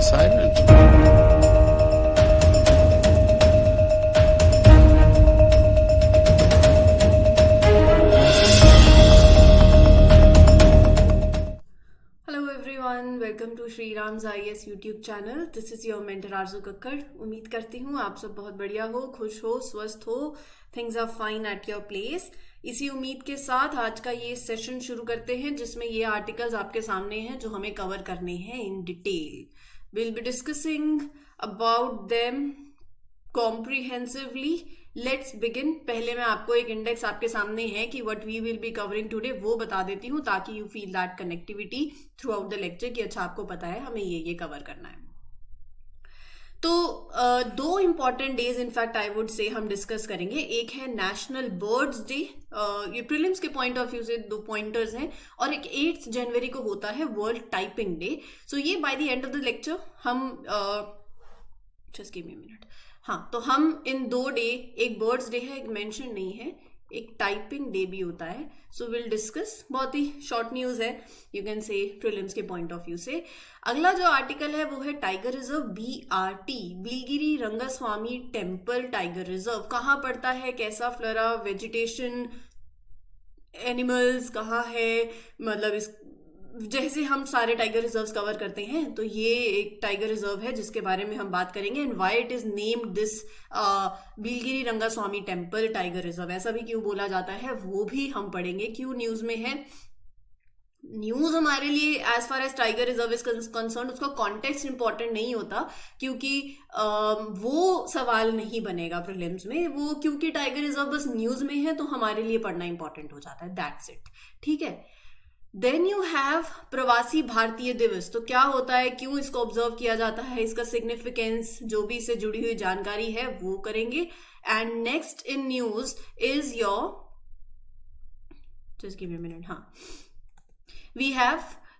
silent. Hello everyone, welcome to Shri Ram's IAS YouTube channel. This is your mentor Aarzoo Kakkar. उम्मीद करती हूँ आप सब बहुत बढ़िया हो, खुश हो, स्वस्थ हो, things are fine at your place. इसी उम्मीद के साथ आज का ये सेशन शुरू करते हैं जिसमें ये आर्टिकल्स आपके सामने हैं जो हमें कवर करने हैं in detail. Will be discussing about them comprehensively. Let's begin. पहले मैं आपको एक इंडेक्स आपके सामने है कि what we will be covering today वो बता देती हूँ ताकि you feel that connectivity throughout the lecture कि अच्छा आपको पता है हमें ये कवर करना है। तो दो important days in fact I would say हम डिस्कस करेंगे। एक है नेशनल बर्ड्स डे, ये प्रीलिम्स के पॉइंट ऑफ व्यू से दो पॉइंटर्स हैं, और एक 8 जनवरी को होता है वर्ल्ड टाइपिंग डे। सो ये by the end of the lecture हम जस्ट गिव मी मिनट। हाँ, तो हम इन 2 डे, एक बर्ड्स डे है, एक मेंशन नहीं है, एक टाइपिंग डे भी होता है। So will discuss. बहुत ही शॉर्ट न्यूज है, यू कैन से प्रीलिम्स के पॉइंट ऑफ व्यू से। अगला जो आर्टिकल है वो है tiger reserve BRT, Biligiri Rangaswamy temple tiger reserve. कहाँ पड़ता है, कैसा फ्लोरा, वेजिटेशन, एनिमल्स कहाँ है, मतलब इस जैसे हम सारे टाइगर रिजर्व्स कवर करते हैं तो ये एक टाइगर रिजर्व है जिसके बारे में हम बात करेंगे। And why it is named this Biligiri Rangaswamy temple tiger reserve, ऐसा भी क्यों बोला जाता है वो भी हम पढ़ेंगे, क्यों न्यूज में है। न्यूज हमारे लिए as far as tiger reserve is concern उसका कॉन्टेक्स्ट इंपॉर्टेंट नहीं होता, क्योंकि वो सवाल नहीं बनेगा प्रीलिम्स में। वो क्योंकि टाइगर रिजर्व बस न्यूज में है तो हमारे लिए पढ़ना इंपॉर्टेंट हो जाता है, दैट्स इट। ठीक है। देन यू हैव प्रवासी भारतीय दिवस। तो क्या होता है, क्यों इसको ऑब्जर्व किया जाता है, इसका सिग्निफिकेंस, जो भी इससे जुड़ी हुई जानकारी है वो करेंगे। And next in news is your, just give me a minute, हाँ, वी हैव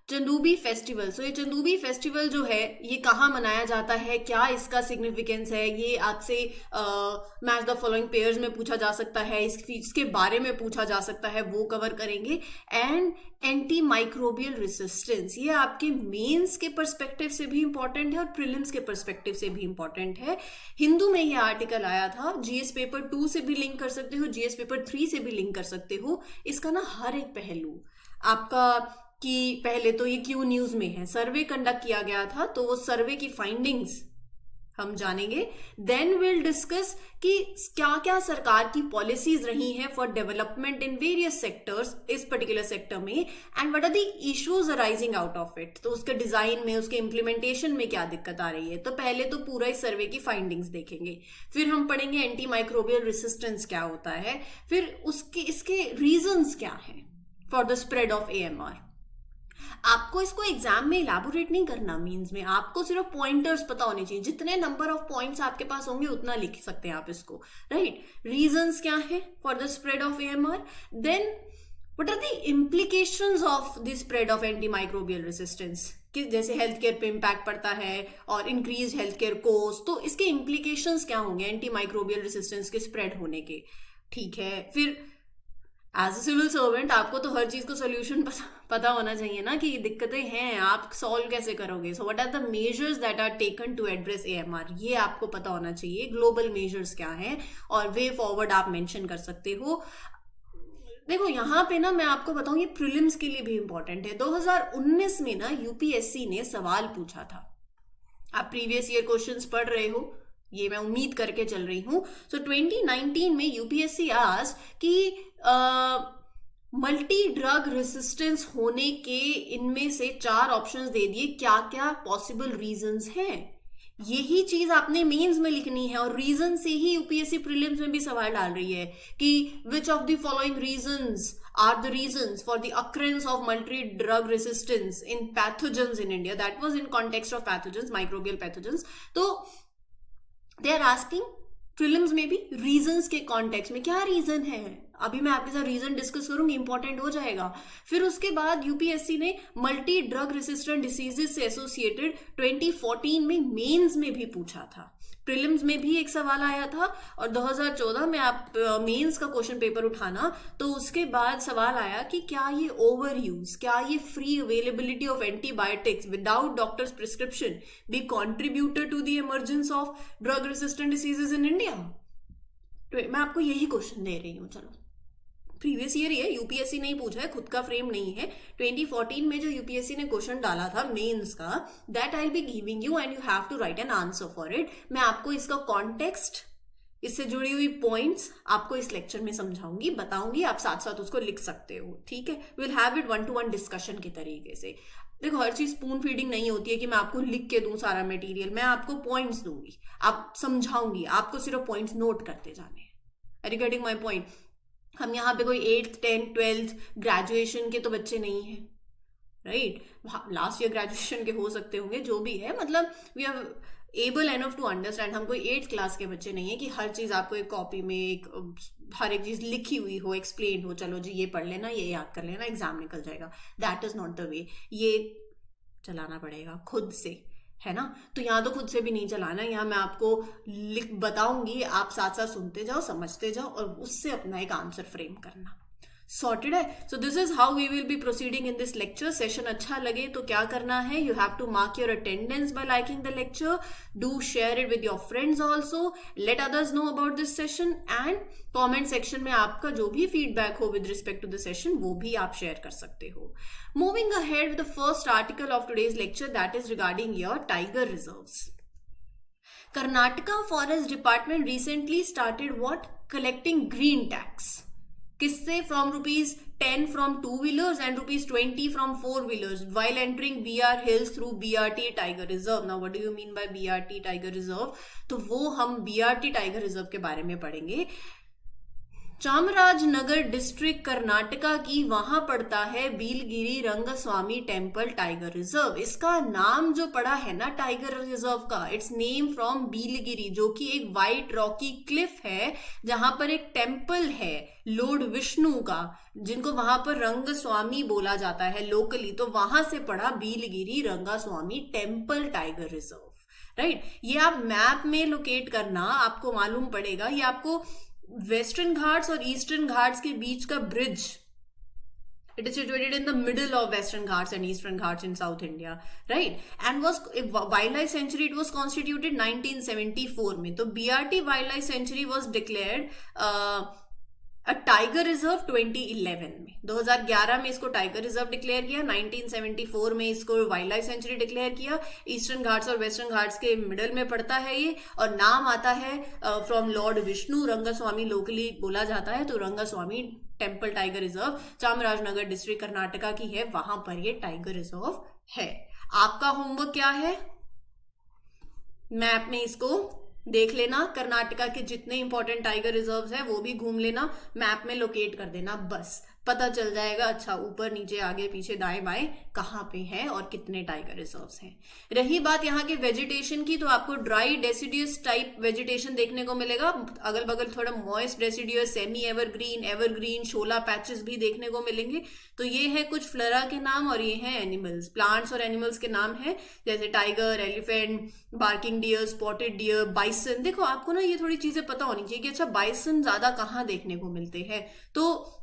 चंदूबी फेस्टिवल। सो ये चंदूबी फेस्टिवल जो है ये कहाँ मनाया जाता है, क्या इसका सिग्निफिकेंस है, ये आपसे मैच द फॉलोइंग पेयर्स में पूछा जा सकता है, इसके बारे में पूछा जा सकता है, वो कवर करेंगे। एंड एंटी माइक्रोबियल रेसिस्टेंस, ये आपके मेंस के पर्सपेक्टिव से भी इंपॉर्टेंट है और प्रीलिम्स के पर्सपेक्टिव से भी इंपॉर्टेंट है। हिंदू में ये आर्टिकल आया था, GS पेपर 2 से भी लिंक कर सकते हो, GS पेपर 3 से भी लिंक कर सकते हो। इसका ना हर एक पहलू आपका, कि पहले तो ये क्यों न्यूज में है, सर्वे कंडक्ट किया गया था तो वो सर्वे की फाइंडिंग्स हम जानेंगे। देन विल डिस्कस कि क्या क्या सरकार की पॉलिसीज रही हैं for development in various sectors, इस पर्टिकुलर सेक्टर में, and what are the issues arising out of it. तो उसके डिजाइन में, उसके इम्प्लीमेंटेशन में क्या दिक्कत आ रही है। तो पहले तो पूरा इस सर्वे की फाइंडिंग्स देखेंगे, फिर हम पढ़ेंगे एंटी माइक्रोबियल रेसिस्टेंस क्या होता है, फिर इसके रीजंस क्या है for the spread of AMR। आपको इसको एग्जाम में इलैबोरेट नहीं करना, मींस में आपको सिर्फ पॉइंटर्स पता होने चाहिए, जितने नंबर ऑफ पॉइंट्स आपके पास होंगे उतना लिख सकते हैं आप इसको, राइट। रीजंस क्या है for the spread of AMR, then what are the implications of the spread of anti microbial resistance, कि जैसे हेल्थ केयर पे इम्पैक्ट पड़ता है और इंक्रीज हेल्थ केयर कोस्ट, तो इसके इम्प्लीकेशंस क्या होंगे एंटी माइक्रोबियल रेसिस्टेंस के स्प्रेड होने के। ठीक है। फिर एज अ सिविल सर्वेंट आपको तो हर चीज को सोल्यूशन पता होना चाहिए ना, कि दिक्कतें हैं आप सॉल्व कैसे करोगे। So what are the measures that are taken to address AMR, ये आपको पता होना चाहिए। ग्लोबल मेजर्स क्या हैं और वे फॉरवर्ड आप मेंशन कर सकते हो। देखो यहाँ पे ना मैं आपको बताऊं, ये प्रीलिम्स के लिए भी इंपॉर्टेंट है। 2019 में ना UPSC ने सवाल पूछा था, आप प्रीवियस ईयर क्वेश्चंस पढ़ रहे हो, ये मैं उम्मीद करके चल रही हूं। सो 2019 में UPSC आस्क्ड कि मल्टी ड्रग रेसिस्टेंस होने के इनमें से 4 ऑप्शंस दे दिए, क्या क्या पॉसिबल रीजंस हैं। यही चीज आपने मेंस में लिखनी है और रीजन से ही UPSC प्रीलिम्स में भी सवाल डाल रही है कि which of the following reasons are the reasons for the occurrence of multi-drug resistance in pathogens in India. That was in context of pathogens, microbial pathogens. तो they are asking prelims में भी reasons के context में क्या reason है। अभी मैं आपके साथ रीजन डिस्कस करूंगी, इंपॉर्टेंट हो जाएगा। फिर उसके बाद यूपीएससी ने मल्टी ड्रग रेसिस्टेंट डिसीजेस से एसोसिएटेड 2014 में मेंस में भी पूछा था। प्रीलिम्स में भी एक सवाल आया था, और 2014 में आप मेंस का क्वेश्चन पेपर उठाना तो उसके बाद सवाल आया कि क्या ये ओवर यूज, क्या ये free availability of antibiotics without doctors prescription be contributor to the emergence of drug resistant diseases in India. मैं आपको यही क्वेश्चन दे रही हूँ। चलो, प्रीवियस ईयर ही है, यूपीएससी नहीं पूछा है, खुद का फ्रेम नहीं है। 2014 में जो यूपीएससी ने क्वेश्चन डाला था मेंस का, that I will be giving you and you have to write an answer for it. मैं आपको इसका कॉन्टेक्स्ट, इससे जुड़ी हुई पॉइंट्स आपको इस लेक्चर में समझाऊंगी, बताऊंगी, आप साथ साथ उसको लिख सकते हो, ठीक है। Will have it 1-to-1 discussion के तरीके से। देखो, हर चीज स्पून फीडिंग नहीं होती है कि मैं आपको लिख के दूं सारा मटेरियल, मैं आपको पॉइंट्स दूंगी, आप समझाऊंगी, आपको सिर्फ पॉइंट्स नोट करते जाने हैं। Are you getting my point? हम यहाँ पे कोई 8th 10th 12th ग्रेजुएशन के तो बच्चे नहीं हैं, राइट? लास्ट ईयर ग्रेजुएशन के हो सकते होंगे, जो भी है, मतलब we are able enough to understand. हम कोई 8th क्लास के बच्चे नहीं है कि हर चीज आपको एक कॉपी में हर एक चीज लिखी हुई हो, एक्सप्लेन हो, चलो जी ये पढ़ लेना, ये याद कर लेना, एग्जाम निकल जाएगा। That is not the way. ये चलाना पड़ेगा खुद से, है ना? तो यहाँ तो खुद से भी नहीं चलाना, यहाँ मैं आपको लिख बताऊंगी, आप साथ साथ सुनते जाओ, समझते जाओ, और उससे अपना एक आंसर फ्रेम करना। सॉर्टेड है? So this is how we will be proceeding in this lecture. Session अच्छा लगे तो क्या करना है, you have to mark your attendance by liking the lecture, do share it with your friends also, let others know about this session, and comment section में आपका जो भी फीडबैक हो with respect to the session वो भी आप share कर सकते हो। Moving ahead with the first article of today's lecture, that is regarding your tiger reserves. Karnataka Forest Department recently started what? Collecting green tax. Kisse? From rupees 10 from 2-wheelers and rupees 20 from 4-wheelers while entering BR Hills through BRT Tiger Reserve. Now what do you mean by BRT Tiger Reserve? तो वो हम BRT Tiger Reserve के बारे में पढ़ेंगे। Chamarajanagar district Karnataka की, वहां पड़ता है बीलगिरी रंगस्वामी टेम्पल टाइगर रिजर्व। इसका नाम जो पड़ा है ना टाइगर रिजर्व का, इट्स नेम फ्रॉम बीलगिरी, जो कि एक वाइट रॉकी क्लिफ है जहां पर एक टेम्पल है लॉर्ड विष्णु का, जिनको वहां पर रंगस्वामी बोला जाता है लोकली। तो वहां से पड़ा Biligiri Rangaswamy temple tiger reserve, right? ये आप मैप में लोकेट करना, आपको मालूम पड़ेगा। ये आपको वेस्टर्न घाट्स और ईस्टर्न घाट्स के बीच का bridge, it is situated in the middle of western Ghats and eastern Ghats in south India, right? And was wild life sanctuary, it was constituted 1974 में। तो BRT wild life sanctuary was declared a tiger reserve 2011 में। 2011 में इसको tiger reserve declare किया, 1974 में इसको wild life sanctuary declare किया। Eastern Ghats और वेस्टर्न घाट्स के मिडल में पड़ता है ये, और नाम आता है from Lord Vishnu, Rangaswamy locally बोला जाता है। तो Rangaswamy temple tiger reserve Chamarajanagar district Karnataka की है, वहां पर ये टाइगर रिजर्व है। आपका होमवर्क क्या है? मैप में इसको देख लेना, कर्नाटका के जितने इंपॉर्टेंट टाइगर रिजर्व्स हैं वो भी घूम लेना, मैप में लोकेट कर देना, बस पता चल जाएगा अच्छा ऊपर नीचे आगे पीछे दाएं बाएं कहाँ पे है और कितने टाइगर रिजर्व्स हैं। रही बात यहाँ के वेजिटेशन की, तो आपको ड्राई डेसिडियस टाइप वेजिटेशन देखने को मिलेगा, अगल बगल थोड़ा moist deciduous, semi evergreen, evergreen, shola patches भी देखने को मिलेंगे। तो ये है कुछ फ्लोरा के नाम, और ये हैं एनिमल्स, प्लांट्स और एनिमल्स के नाम है, जैसे tiger, elephant, barking deer, spotted deer, bison. देखो आपको ना ये थोड़ी चीजें पता होनी चाहिए कि अच्छा बाइसन ज्यादा कहाँ देखने को मिलते हैं। तो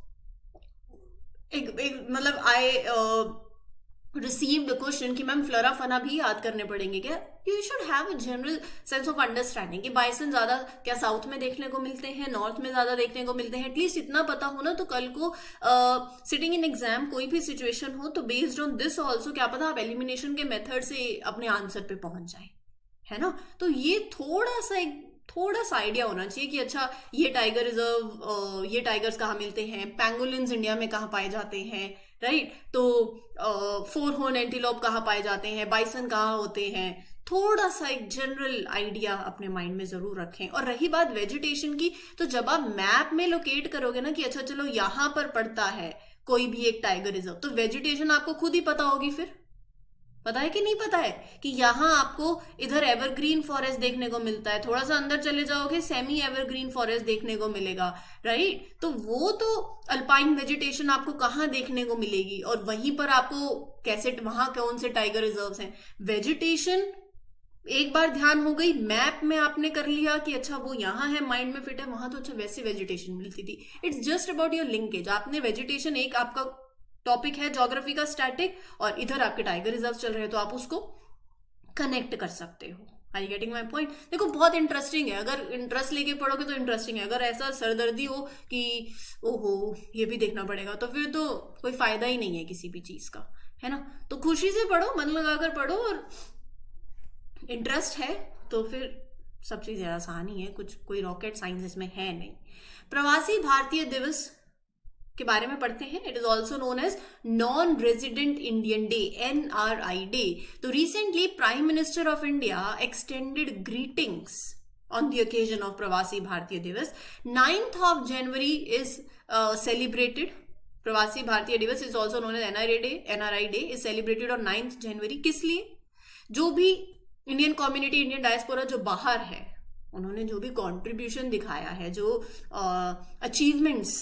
एक मतलब आई रिसीव्ड क्वेश्चन कि मैम फ्लोरा फना भी याद करने पड़ेंगे क्या? You should have a general sense of understanding कि बाइसन ज्यादा क्या साउथ में देखने को मिलते हैं, नॉर्थ में ज्यादा देखने को मिलते हैं। एटलीस्ट इतना पता हो ना, तो कल को सिटिंग इन एग्जाम कोई भी सिचुएशन हो तो बेस्ड ऑन दिस ऑल्सो क्या पता आप एलिमिनेशन के मेथड से अपने आंसर पे पहुंच जाए, है ना? तो ये थोड़ा सा आइडिया होना चाहिए कि अच्छा ये टाइगर रिजर्व, ये टाइगर्स कहाँ मिलते हैं, पैंगोलिन्स इंडिया में कहाँ पाए जाते हैं, राइट? तो 4 हॉर्न एंटीलोप कहाँ पाए जाते हैं, बाइसन कहाँ होते हैं, थोड़ा सा एक जनरल आइडिया अपने माइंड में जरूर रखें। और रही बात वेजिटेशन की, तो जब आप मैप में लोकेट करोगे ना कि अच्छा चलो यहाँ पर पड़ता है कोई भी एक टाइगर रिजर्व, तो वेजिटेशन आपको खुद ही पता होगी। फिर पता है कि नहीं पता है कि यहाँ आपको इधर एवरग्रीन फॉरेस्ट देखने को मिलता है, थोड़ा सा अंदर चले जाओगे सेमी एवरग्रीन फॉरेस्ट देखने को मिलेगा, राइट? तो वो तो अल्पाइन वेजिटेशन आपको कहाँ देखने को मिलेगी, और वहीं पर आपको कैसे, वहां कौन से टाइगर रिजर्व्स हैं। वेजिटेशन एक बार ध्यान हो गई, मैप में आपने कर लिया कि अच्छा वो यहाँ है, माइंड में फिट है, वहां तो अच्छा वैसे वेजिटेशन मिलती थी। It's just about your linkage. आपने वेजिटेशन, एक आपका टॉपिक है ज्योग्राफी का स्टैटिक, और इधर आपके टाइगर रिजर्व चल रहे हैं, तो आप उसको कनेक्ट कर सकते हो। I getting my point? देखो बहुत इंटरेस्टिंग है, अगर इंटरेस्ट लेके पढ़ोगे तो इंटरेस्टिंग है। अगर ऐसा सरदर्दी हो कि ओहो ये भी देखना पड़ेगा, तो फिर तो कोई फायदा ही नहीं है किसी भी चीज का, है ना। तो खुशी से पढ़ो, मन लगाकर पढ़ो, और इंटरेस्ट है तो फिर सब चीजें आसान ही है, कुछ कोई रॉकेट साइंस इसमें है नहीं। प्रवासी भारतीय दिवस के बारे में पढ़ते हैं। It is also known as non resident Indian day, NRI day. तो recently prime minister of India extended greetings on the occasion of प्रवासी भारतीय दिवस। 9th of January is celebrated। Pravasi Bharatiya Divas is also known as NRI day is celebrated on 9th January। किस लिए? जो भी Indian community, Indian diaspora जो बाहर है, उन्होंने जो भी कॉन्ट्रीब्यूशन दिखाया है, जो अचीवमेंट्स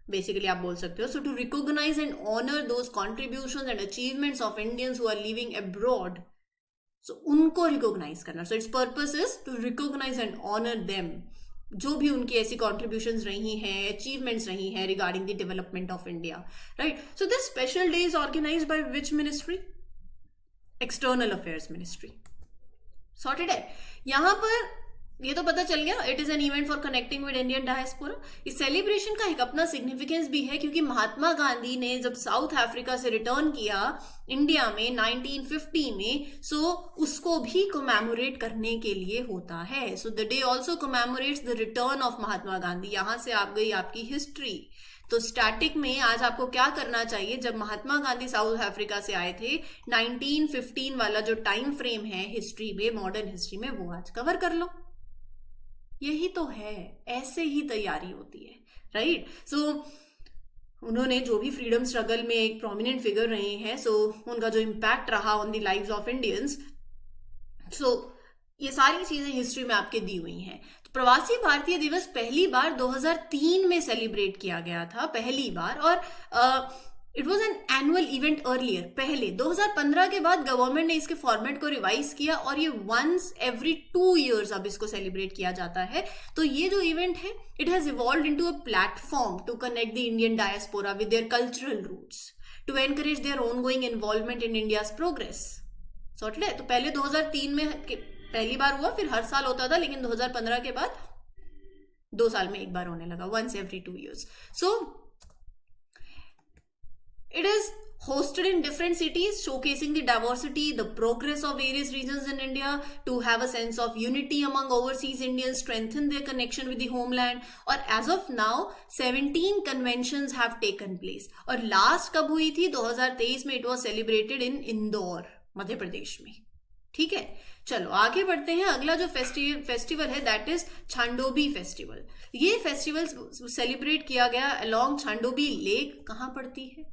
बेसिकली आप बोल सकते हो, so to recognise and honour those contributions and achievements of Indians who are living abroad, so उनको रिकॉग्नाइज करना। So its purpose is to recognise and honour them, जो भी उनकी ऐसी कॉन्ट्रीब्यूशंस रही हैं, अचीवमेंट्स रही हैं regarding the development of India, right. So this special day is organised by which ministry? External affairs ministry. Sorted है। यहां पर ये तो पता चल गया, it is an event for connecting with Indian diaspora. इस सेलिब्रेशन का एक अपना सिग्निफिकेंस भी है, क्योंकि महात्मा गांधी ने जब साउथ अफ्रीका से रिटर्न किया इंडिया में 1950 में, सो उसको भी कोमैमोरेट करने के लिए होता है। So the day also commemorates the return of Mahatma Gandhi. यहां से आप गई आपकी हिस्ट्री। तो स्टैटिक में आज आपको क्या करना चाहिए? जब महात्मा गांधी साउथ अफ्रीका से आए थे, 1915 वाला जो टाइम फ्रेम है हिस्ट्री में, मॉडर्न हिस्ट्री में, वो आज कवर कर लो। यही तो है, ऐसे ही तैयारी होती है, राइट। सो उन्होंने जो भी फ्रीडम स्ट्रगल में एक प्रोमिनेंट फिगर रहे हैं, सो उनका जो इम्पैक्ट रहा on the lives of Indians, so ये सारी चीजें हिस्ट्री में आपके दी हुई हैं। तो प्रवासी भारतीय दिवस पहली बार 2003 में सेलिब्रेट किया गया था, पहली बार, और it was an annual event earlier, पहले 2015 के बाद गवर्नमेंट ने इसके फॉर्मेट को रिवाइज किया, और ये वंस एवरी 2 years अब इसको सेलिब्रेट किया जाता है। तो ये जो इवेंट है, it has evolved into a platform to connect the Indian diaspora with their cultural roots, to encourage their ongoing involvement in India's progress. Sorted है। तो पहले 2003 में पहली बार हुआ, फिर हर साल होता था, लेकिन 2015 के बाद 2 साल में एक बार होने लगा, once every 2 years। So it is hosted in different cities, showcasing the diversity, the progress of various regions in India, to have a sense of unity among overseas Indians, strengthen their connection with the homeland. और as of now 17 conventions have taken place, और last कब हुई थी? 2023 में। it was celebrated in Indore, Madhya Pradesh में। ठीक है, चलो आगे बढ़ते हैं। अगला जो फेस्टिवल है, दैट इज छांडोबी फेस्टिवल। ये फेस्टिवल सेलिब्रेट किया गया अलोंग छांडोबी लेक। कहाँ पड़ती है?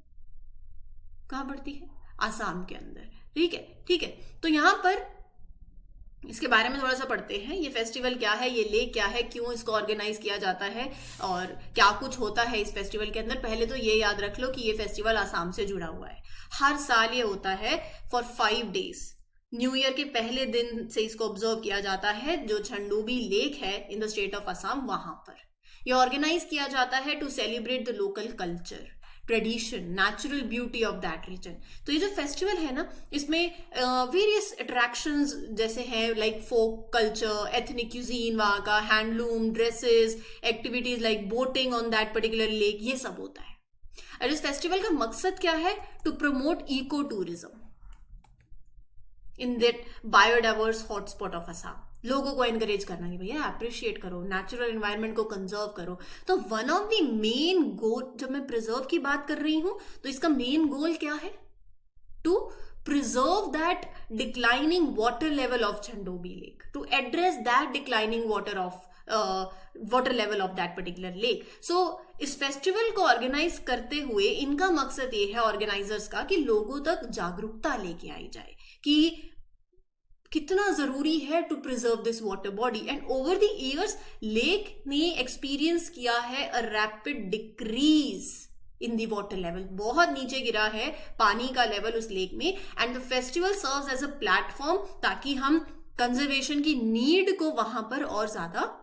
कहाँ पड़ती है? आसाम के अंदर। ठीक है, ठीक है। तो यहाँ पर इसके बारे में थोड़ा सा पढ़ते हैं। ये फेस्टिवल क्या है, ये लेक क्या है, क्यों इसको ऑर्गेनाइज किया जाता है, और क्या कुछ होता है इस फेस्टिवल के अंदर। पहले तो ये याद रख लो कि ये फेस्टिवल आसाम से जुड़ा हुआ है। हर साल ये होता है फॉर 5 days। न्यू ईयर के पहले दिन से इसको ऑब्जर्व किया जाता है। जो छंडोबी लेक है in the state of Assam, वहां पर ये ऑर्गेनाइज किया जाता है to celebrate the local culture, tradition, natural beauty of that region. तो ये जो फेस्टिवल है ना, इसमें वेरियस अट्रैक्शंस जैसे हैं, like folk culture, ethnic cuisine वहाँ का, handloom, dresses, activities like boating on that particular lake, ये सब होता है। और इस फेस्टिवल का मकसद क्या है? To promote eco tourism in that biodiverse hotspot of Assam. लोगों को एनकरेज करना कि भैया अप्रिशिएट करो, नेचुरल एनवायरनमेंट को कंजर्व करो। तो one of the main goal, जब मैं प्रिजर्व की बात कर रही हूं, तो इसका मेन गोल क्या है? To preserve that declining water level of Chandubi lake, to address that declining water level of that particular lake. So इस फेस्टिवल को ऑर्गेनाइज करते हुए इनका मकसद ये है, ऑर्गेनाइजर्स का, कि लोगों तक जागरूकता लेके आई जाए कि कितना जरूरी है to preserve this water body. And over the years lake ने एक्सपीरियंस किया है a rapid decrease in the water level. बहुत नीचे गिरा है पानी का लेवल उस लेक में। And the festival serves as a platform, ताकि हम कंजर्वेशन की नीड को वहां पर और ज्यादा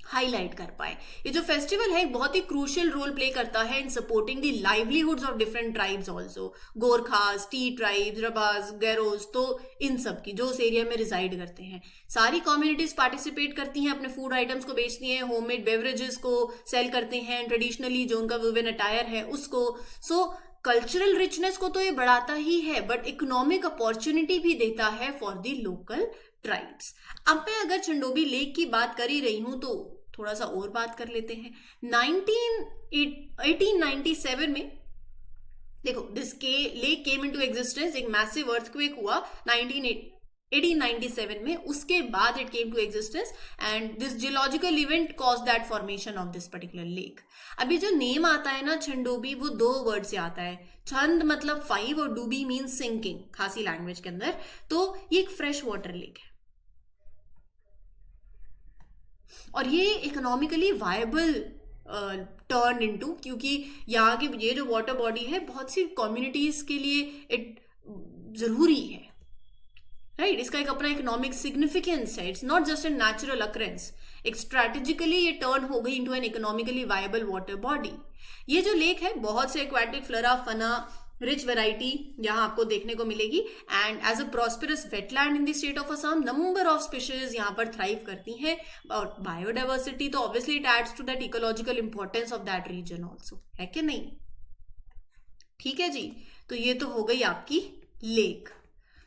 हाईलाइट कर पाए। ये जो फेस्टिवल है बहुत ही क्रूशियल रोल प्ले करता है in supporting the livelihoods of different tribes also, Gorkhas, tea tribes, Rabhas, Garos, तो इन सब की जो उस एरिया में रिजाइड करते हैं। सारी कम्युनिटीज पार्टिसिपेट करती हैं, अपने फूड आइटम्स को बेचती हैं, होममेड बेवरेजेस को सेल करते हैं, ट्रेडिशनली जो उनका वुमेन अटायर है उसको। सो कल्चरल रिचनेस को तो ये बढ़ाता ही है, बट इकोनॉमिक अपॉर्चुनिटी भी देता है फॉर द लोकल ट्राइब्स। अब मैं अगर चंडोबी लेक की बात कर ही रही हूं तो थोड़ा सा और बात कर लेते हैं। 1897 में देखो this lake came into existence, एक मैसिव अर्थक्वेक हुआ 1897 में, उसके बाद it came to existence and this geological event cause that formation of this particular lake. अभी जो नेम आता है ना छंडोबी, वो 2 वर्ड से आता है। छंद मतलब 5 और डूबी मीन्स सिंकिंग खासी लैंग्वेज के अंदर। तो ये एक फ्रेश वाटर लेक है और ये इकोनॉमिकली वायबल टर्न इनटू, क्योंकि यहाँ की ये जो वाटर बॉडी है बहुत सी कम्युनिटीज के लिए इट जरूरी है, राइट। इसका एक अपना इकोनॉमिक सिग्निफिकेंस है, it's not just a natural occurrence, एक स्ट्रैटेजिकली ये टर्न हो गई into an economically viable water body. ये जो लेक है बहुत से aquatic flora fauna rich variety यहाँ आपको देखने को मिलेगी and as a prosperous wetland in the state of Assam number of species यहाँ पर थ्राइव करती हैं और बायोडाइवर्सिटी तो obviously it adds to that ecological importance of that reason also, है कि नहीं? ठीक है जी, तो ये तो हो गई आपकी लेक,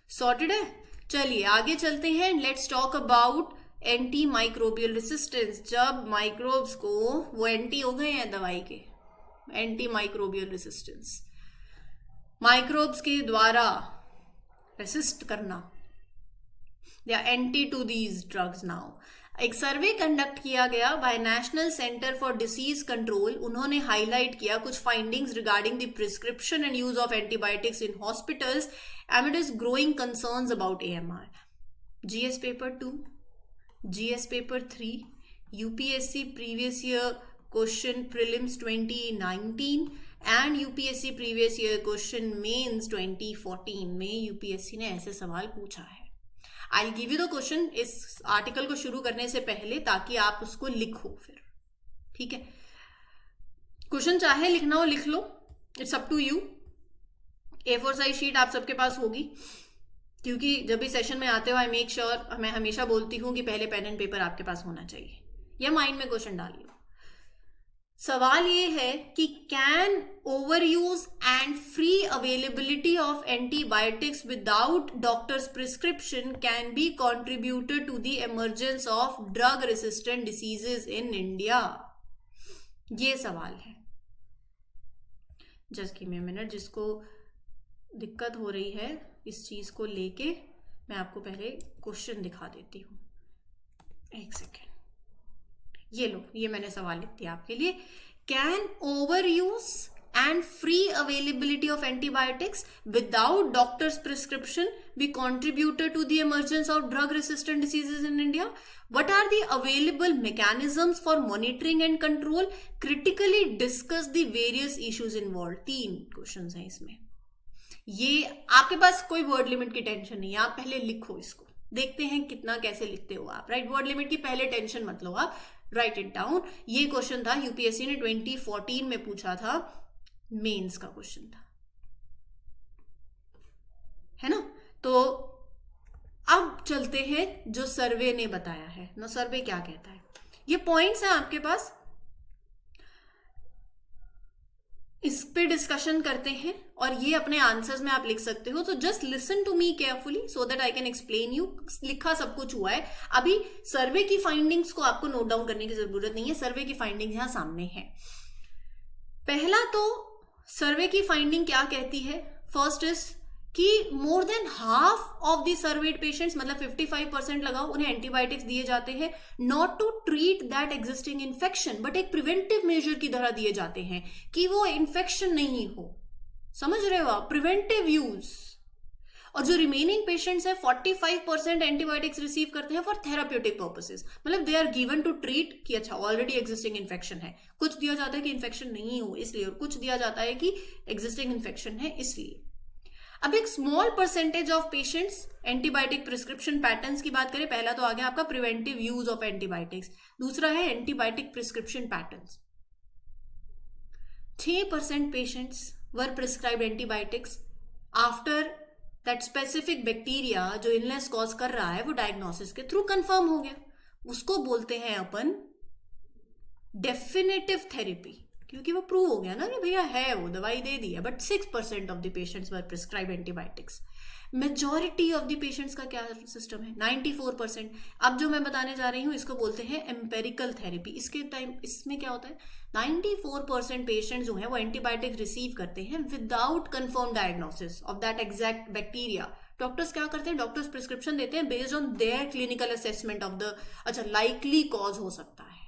सॉर्टेड है। चलिए आगे चलते हैं, let's talk about anti microbial resistance. जब माइक्रोब्स को, वो एंटी हो गए हैं दवाई के, एंटी माइक्रोबियल रेसिस्टेंस, माइक्रोब्स के द्वारा रेसिस्ट करना, they are anti to these drugs now. एक सर्वे कंडक्ट किया गया by National Centre for Disease Control, उन्होंने हाईलाइट किया कुछ findings regarding the prescription and use of antibiotics in hospitals amidst growing concerns about AMR. GS paper 2, GS paper 3, UPSC previous year question prelims 2019 and UPSC previous year question mains 2014 में यूपीएससी ने ऐसे सवाल पूछा है। I will give you the question इस article को शुरू करने से पहले ताकि आप उसको लिखो फिर, ठीक है। क्वेश्चन चाहे लिखना हो लिख लो, it's up to you. A4 size sheet आप सबके पास होगी, क्योंकि जब भी सेशन में आते हो आई मेक श्योर, मैं हमेशा बोलती हूँ कि पहले पेन एंड पेपर आपके पास होना चाहिए, या माइंड में क्वेश्चन डाल लो। सवाल ये है कि can over use and free availability of antibiotics without doctors prescription can be contributed to the emergence of drug resistant diseases in India. ये सवाल है। Just give me a minute, जिसको दिक्कत हो रही है इस चीज को लेके मैं आपको पहले क्वेश्चन दिखा देती हूँ, एक सेकेंड। ये लो, ये मैंने सवाल लिख दिया आपके लिए। Can over use and free availability of antibiotics without doctors prescription be contributed to the emergence of drug resistant diseases in India? What are the available mechanisms for monitoring and control? Critically discuss the various issues involved. 3 questions हैं इसमें। ये आपके पास कोई word limit की tension नहीं है, आप पहले लिखो इसको, देखते हैं कितना कैसे लिखते हो आप, राइट। वर्ड लिमिट की पहले टेंशन मत लो आप, राइट इट डाउन। ये क्वेश्चन था यूपीएससी ने 2014 में पूछा था, मेंस का क्वेश्चन था, है ना। तो अब चलते हैं जो सर्वे ने बताया है ना, सर्वे क्या कहता है। ये पॉइंट्स हैं आपके पास, इस पे डिस्कशन करते हैं और ये अपने आंसर्स में आप लिख सकते हो। तो just listen to me carefully so that I can explain you. लिखा सब कुछ हुआ है, अभी सर्वे की फाइंडिंग्स को आपको नोट डाउन करने की जरूरत नहीं है, सर्वे की फाइंडिंग्स यहां सामने है। पहला तो सर्वे की फाइंडिंग क्या कहती है, फर्स्ट इज कि more than half of the surveyed patients, मतलब 55% लगाओ, उन्हें एंटीबायोटिक्स दिए जाते हैं not to treat that existing infection, but एक प्रिवेंटिव मेजर की तरह दिए जाते हैं कि वो इन्फेक्शन नहीं हो। समझ रहे हो आप, प्रिवेंटिव यूज। और जो रिमेनिंग पेशेंट्स है 45% एंटीबायोटिक्स रिसीव करते हैं फॉर थेराप्यूटिक पर्पसेस, मतलब they are given to treat कि अच्छा ऑलरेडी एग्जिस्टिंग इन्फेक्शन है। कुछ दिया जाता है कि इन्फेक्शन नहीं हो इसलिए, और कुछ दिया जाता है कि एग्जिस्टिंग इन्फेक्शन है इसलिए। अब एक small percentage of patients antibiotic prescription patterns की बात करें, पहला तो आ गया आपका प्रिवेंटिव यूज ऑफ एंटीबायोटिक्स, दूसरा है antibiotic prescription patterns. 6% patients were prescribed antibiotics after that specific bacteria जो इलनेस कॉज कर रहा है वो डायग्नोसिस के थ्रू कंफर्म हो गया। उसको बोलते हैं अपन डेफिनेटिव थेरेपी, क्योंकि वो प्रूव हो गया ना कि भैया है, वो दवाई दे दी है। But 6% of the patients were prescribe antibiotics. Majority of the patients का क्या सिस्टम है? 94%। अब जो मैं बताने जा रही हूँ इसको बोलते हैं एम्पेरिकल थेरेपी। इसके टाइम इसमें क्या होता है, 94% पेशेंट जो है वो एंटीबायोटिक रिसीव करते हैं without confirm diagnosis of that exact bacteria. Doctors क्या करते हैं, डॉक्टर्स प्रिस्क्रिप्शन देते हैं based on their clinical assessment of the, अच्छा लाइकली कॉज हो सकता है,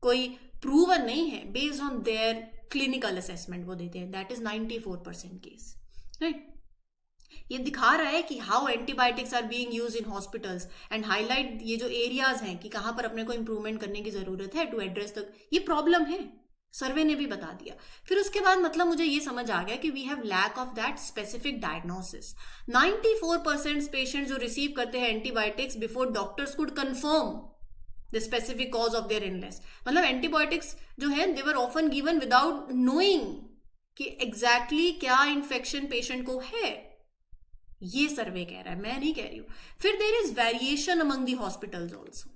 कोई प्रूवन नहीं है, based on their clinical assessment वो देते हैं। That is 94% case, right. ये दिखा रहा है कि how antibiotics are being used in hospitals and highlight ये जो एरियाज हैं कि कहां पर अपने को इंप्रूवमेंट करने की जरूरत है टू एड्रेस द ये प्रॉब्लम है। सर्वे ने भी बता दिया। फिर उसके बाद मतलब मुझे ये समझ आ गया कि we have lack of that specific diagnosis. 94% patient जो रिसीव करते हैं antibiotics before doctors could confirm the specific cause of their illness, मतलब एंटीबायोटिक्स जो है they were often given without knowing कि एग्जैक्टली क्या इन्फेक्शन पेशेंट को है। ये सर्वे कह रहा है, मैं नहीं कह रही हूं। फिर there is variation among the hospitals also.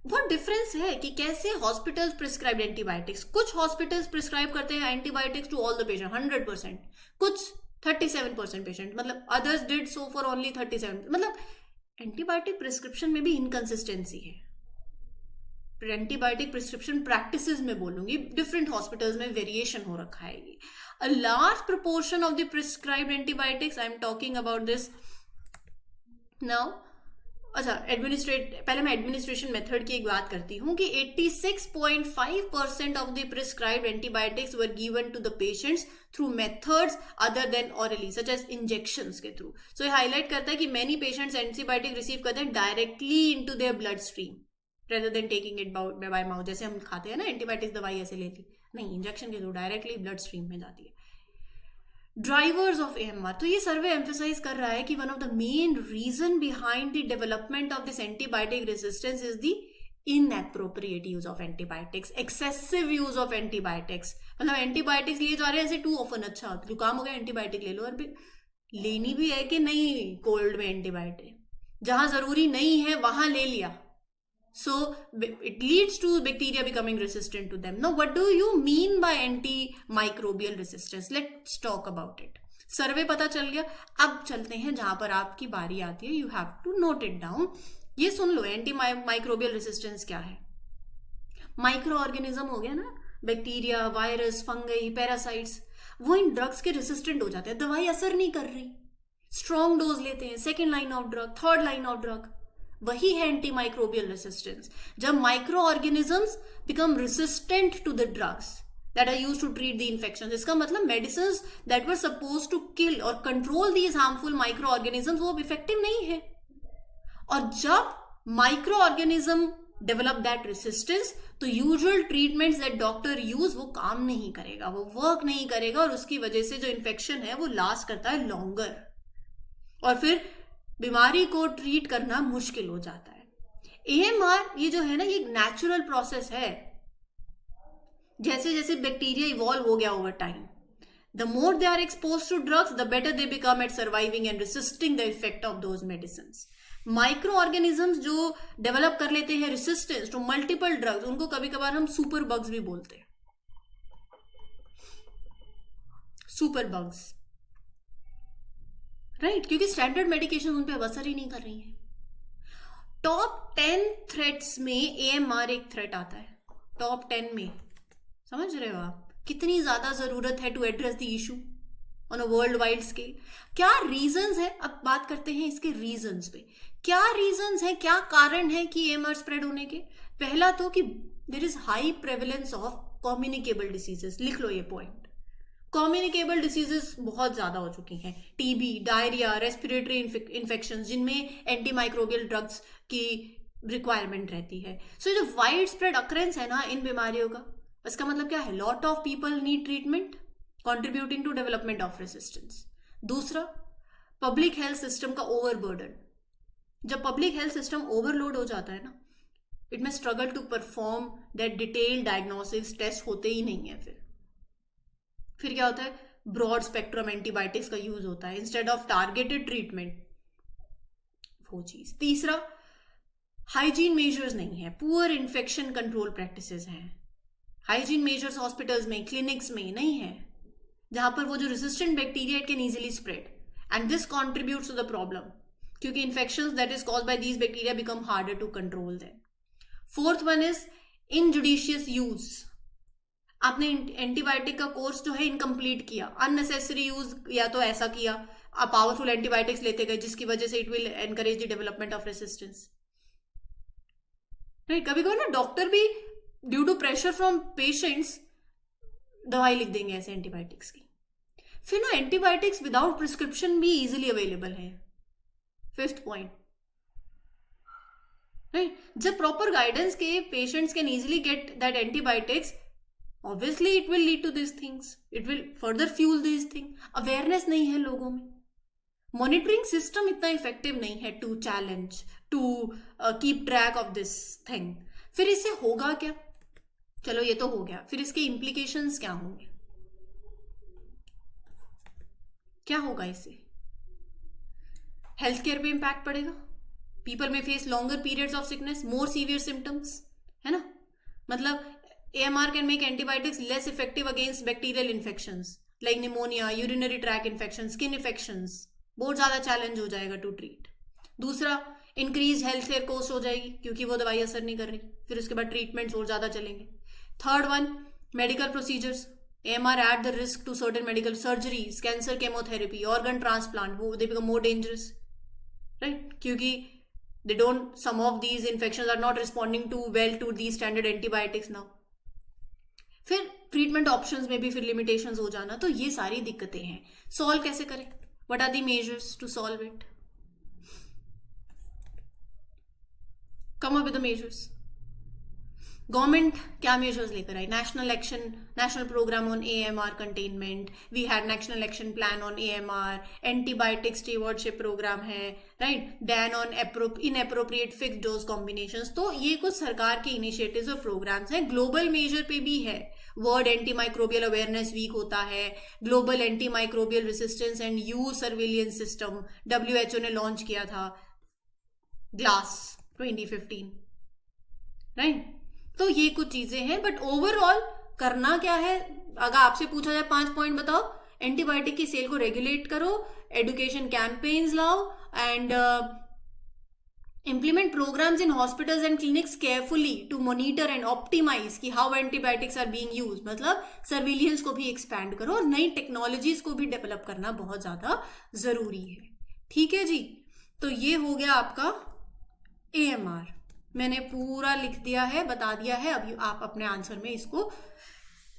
बहुत डिफरेंस है कि कैसे हॉस्पिटल्स प्रिस्क्राइब एंटीबायोटिक्स। कुछ हॉस्पिटल्स प्रिस्क्राइब करते हैं antibiotics to all the patient 100%, कुछ 37% पेशेंट, मतलब others did so for only 37। मतलब एंटीबायोटिक प्रिस्क्रिप्शन में भी इनकंसिस्टेंसी है। एंटीबायोटिक प्रिस्क्रिप्शन प्रैक्टिसेस में बोलूंगी, डिफरेंट हॉस्पिटल्स में वेरिएशन हो रखा है। ये a large proportion of the prescribed antibiotics, I am talking about this now। अच्छा पहले मैं एडमिनिस्ट्रेशन मेथड की एक बात करती हूँ कि 86.5% of the prescribed antibiotics were given to the patients through methods other than orally such as injections के थ्रू। सो ये हाईलाइट करता है कि मेनी पेशेंट्स एंटीबायोटिक रिसीव करते हैं directly into their blood stream rather than taking it by mouth. जैसे हम खाते हैं ना एंटीबायोटिक्स, दवाई ऐसे लेती नहीं, इंजेक्शन के थ्रू डायरेक्टली ब्लड स्ट्रीम में जाती है। ड्राइवर्स ऑफ एएमआर, तो ये सर्वे एम्फेसाइज कर रहा है कि one of the main reason behind the development of this antibiotic resistance is the inappropriate use of antibiotics, excessive use of antibiotics. मतलब एंटीबायोटिक्स लिए जा रहे हैं ऐसे टू ऑफन, अच्छा जुकाम हो गया एंटीबायोटिक ले लो, और लेनी भी है कि नहीं कोल्ड में एंटीबायोटिक, जहां जरूरी नहीं है वहां ले लिया। So it leads to bacteria becoming resistant to them. Now, what do you mean by antimicrobial resistance? Let's talk about it. सर्वे पता चल गया, अब चलते हैं जहां पर आपकी बारी आती है। You have to note it down. ये सुन लो, एंटीमाइक्रोबियल रेसिस्टेंस क्या है। माइक्रो ऑर्गेनिज्म हो गया ना, बैक्टीरिया, वायरस, फंगई, पैरासाइट्स, वो इन ड्रग्स के रेसिस्टेंट हो जाते हैं। दवाई असर नहीं कर रही, स्ट्रॉन्ग डोज लेते हैं, second line of drug, third line of drug, वही है एंटीमाइक्रोबियल रेसिस्टेंस। जब micro organisms become resistant to the drugs that are used to treat the infection, इसका मतलब medicines that were suppose to kill और control these harmful micro organisms वो effective नहीं है। और जब micro organism develop that resistance तो usual treatments that doctor use वो काम नहीं करेगा, वो वर्क नहीं करेगा, और उसकी वजह से जो इन्फेक्शन है वो लास्ट करता है लॉन्गर, और फिर बीमारी को ट्रीट करना मुश्किल हो जाता है। एएमआर ये जो है ना, ये एक नेचुरल प्रोसेस है। जैसे जैसे बैक्टीरिया इवॉल्व हो गया over time, the more they are expose to drugs the better they become at surviving and resisting the effect of those medicines. Micro organisms जो डेवलप कर लेते हैं रेसिस्टेंस टू मल्टीपल ड्रग्स, उनको कभी कभार हम सुपर बग्स भी बोलते हैं, सुपर बग्स, राइट, क्योंकि स्टैंडर्ड मेडिकेशन उन पे असर ही नहीं कर रही है। टॉप 10 थ्रेट्स में एएमआर एक थ्रेट आता है, टॉप 10 में। समझ रहे हो आप कितनी ज्यादा जरूरत है to address the issue on a world wide scale. क्या रीजंस है, अब बात करते हैं इसके रीजंस पे। क्या रीजंस है, क्या कारण है कि एएमआर स्प्रेड होने के? पहला तो कि there is high prevalence of communicable diseases. लिख लो ये पॉइंट, कम्युनिकेबल डिसीजेस बहुत ज्यादा हो चुकी हैं, टीबी, डायरिया, रेस्पिरेटरी इन्फेक्शन, जिनमें एंटीमाइक्रोबियल ड्रग्स की रिक्वायरमेंट रहती है। सो जो वाइड स्प्रेड अक्रेंस है ना इन बीमारियों का, इसका मतलब क्या है? Lot of people need treatment contributing to development of resistance. दूसरा, पब्लिक हेल्थ सिस्टम का ओवरबर्डन. जब पब्लिक हेल्थ सिस्टम ओवरलोड हो जाता है ना, इट में struggle to perform that detail diagnosis, test होते ही नहीं है. फिर क्या होता है, ब्रॉड स्पेक्ट्रम एंटीबायोटिक्स का यूज होता है इंस्टेड ऑफ टारगेटेड ट्रीटमेंट, वो चीज. तीसरा, हाइजीन मेजर्स नहीं है, पुअर इन्फेक्शन कंट्रोल प्रैक्टिसेस हैं. हाइजीन मेजर्स हॉस्पिटल्स में, क्लिनिक्स में नहीं है, जहां पर वो जो resistant bacteria it can easily spread, and this contributes to the problem, क्योंकि infections that is caused by these bacteria become harder to control them. Fourth one is injudicious use. आपने एंटीबायोटिक का कोर्स जो है incomplete किया, unnecessary use या तो ऐसा किया, आप पावरफुल एंटीबायोटिक्स लेते गए जिसकी वजह से it will encourage the development of resistance. Right, कभी कभी ना डॉक्टर भी due to pressure from patients दवाई लिख देंगे ऐसे एंटीबायोटिक्स की. फिर ना एंटीबायोटिक्स विदाउट प्रिस्क्रिप्शन भी इजीली अवेलेबल है. फिफ्थ पॉइंट, राइट, जब प्रॉपर गाइडेंस के patients can easily get that antibiotics, obviously it will lead to these things, it will further fuel these things. Awareness नहीं है लोगों में, मॉनिटरिंग सिस्टम इतना effective नहीं है to challenge, to keep track of this thing. फिर इससे होगा क्या? चलो ये तो हो गया, फिर इसके इम्प्लीकेशंस क्या होंगे, क्या होगा इससे? हेल्थ केयर पे इंपैक्ट पड़ेगा, पीपल में face longer periods of sickness, more severe symptoms, है ना. मतलब AMR can make antibiotics less effective against bacterial infections like pneumonia, urinary tract infections, skin infections. बहुत ज़्यादा चैलेंज हो जाएगा टू ट्रीट. दूसरा, इंक्रीज हेल्थ केयर कॉस्ट हो जाएगी क्योंकि वो दवाई असर नहीं कर रही, फिर उसके बाद ट्रीटमेंट्स और ज़्यादा चलेंगे. Third one, medical procedures. AMR add the risk to certain medical surgeries, cancer chemotherapy, organ transplant, वो they become more dangerous, right? क्योंकि some of these infections are not responding too well to these standard antibiotics now. फिर treatment options में भी फिर limitations हो जाना. तो ये सारी दिक्कतें हैं. सॉल्व कैसे करें? What are the measures to solve it? Come up with the measures. Government क्या मेजर्स लेकर आई? National action, national programme on AMR containment, we had national action plan on AMR, antibiotic stewardship programme है, right, ban on inappropriate fixed dose combinations. तो ये कुछ सरकार के initiatives और प्रोग्राम्स हैं. ग्लोबल मेजर पे भी है, world anti microbial awareness week होता है, global anti microbial resistance and use surveillance system WHO ने लॉन्च किया था, ग्लास 2015, राइट. तो ये कुछ चीजें हैं, बट ओवरऑल करना क्या है? अगर आपसे पूछा जाए 5 पॉइंट बताओ, एंटीबायोटिक की सेल को रेगुलेट करो, एजुकेशन कैंपेन्स लाओ, and implement programs in hospitals and clinics carefully to monitor and optimize कि how antibiotics are being used. मतलब सर्विलियंस को भी एक्सपैंड करो और नई टेक्नोलॉजीज को भी डेवलप करना बहुत ज़्यादा ज़रूरी है. ठीक है जी, तो ये हो गया आपका AMR. मैंने पूरा लिख दिया है, बता दिया है. अब आप अपने आंसर में इसको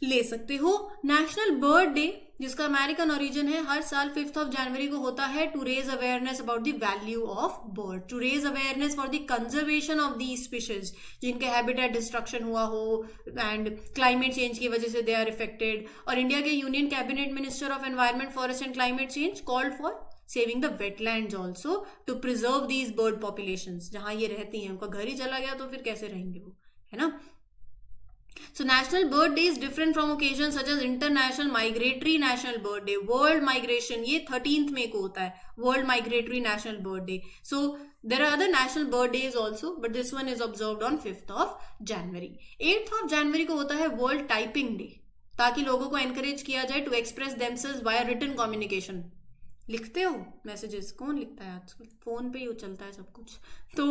ले सकते हो. नेशनल बर्ड डे, जिसका अमेरिकन ओरिजिन है, हर साल 5 जनवरी को होता है to raise awareness about the value of bird, to raise awareness for the conservation of the species जिनके हैबिटेट डिस्ट्रक्शन हुआ हो एंड क्लाइमेट चेंज की वजह से दे आर इफेक्टेड. और इंडिया के union cabinet minister of environment, forest and climate change called for saving the wetlands also to preserve these bird populations. जहां ये रहती हैं उनका घर ही चला गया तो फिर कैसे रहेंगे वो, है ना. So National Bird Day is different from occasions such as International Migratory National Bird Day, World Migration, ये 13th मई को होता है, World Migratory National Bird Day. So there are other national bird days also, but this one is observed on 5th of January. 8th of January को होता है World Typing Day, ताकि लोगों को encourage किया जाए to express themselves via written communication. लिखते हो मैसेजेस? कौन लिखता है आजकल, फोन पे ही चलता है सब कुछ. तो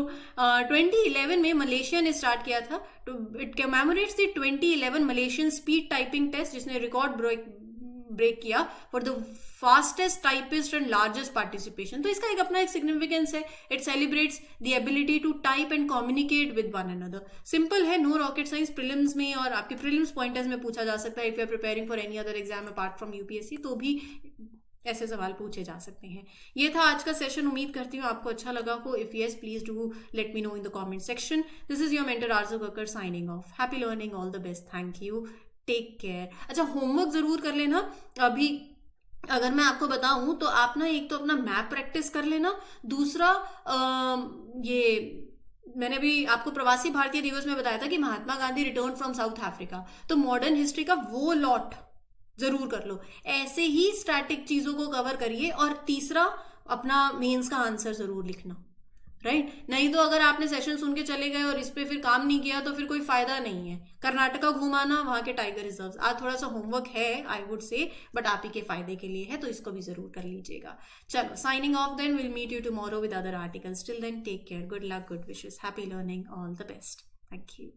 2011 में मलेशिया ने स्टार्ट किया था. तो it commemorates the 2011 Malaysian speed typing test, जिसने रिकॉर्ड ब्रेक किया for the fastest typist and largest participation. तो इसका एक अपना एक सिग्निफिकेंस है. It celebrates the ability to type and communicate with one another. Simple है, नो रॉकेट साइंस. प्रीलिम्स में और आपके प्रीलिम्स पॉइंटर्स में पूछा जा सकता है. If you are preparing for any other exam apart from UPSC, तो भी ऐसे सवाल पूछे जा सकते हैं. ये था आज का सेशन. उम्मीद करती हूँ आपको अच्छा लगा हो. If yes, please do let me know in the comment section. This is your mentor Aarzoo Kakkar signing off. Happy learning, all the best. Thank you. Take care. अच्छा, होमवर्क ज़रूर कर लेना। अभी अगर मैं आपको बताऊं तो आप ना एक तो अपना मैप प्रैक्टिस कर लेना, दूसरा ये मैंने भी आपको प्रवासी भारतीय दिवस में बताया था कि Mahatma Gandhi return from South Africa, तो मॉडर्न हिस्ट्री का वो लॉट जरूर कर लो। ऐसे ही स्टैटिक चीजों को कवर करिए। और तीसरा, अपना मेंस का आंसर जरूर लिखना, राइट? नहीं तो अगर आपने सेशन सुन के चले गए और इस पे फिर काम नहीं किया तो फिर कोई फायदा नहीं है। कर्नाटका घुमाना, वहां के टाइगर रिजर्व्स, आज थोड़ा सा होमवर्क है आई वुड से, बट आप ही के फायदे के लिए है, तो इसको भी जरूर कर लीजिएगा। चलो, signing off then, will meet you tomorrow with other articles. Till then take care, good luck, good wishes, happy learning, all the best, thank you.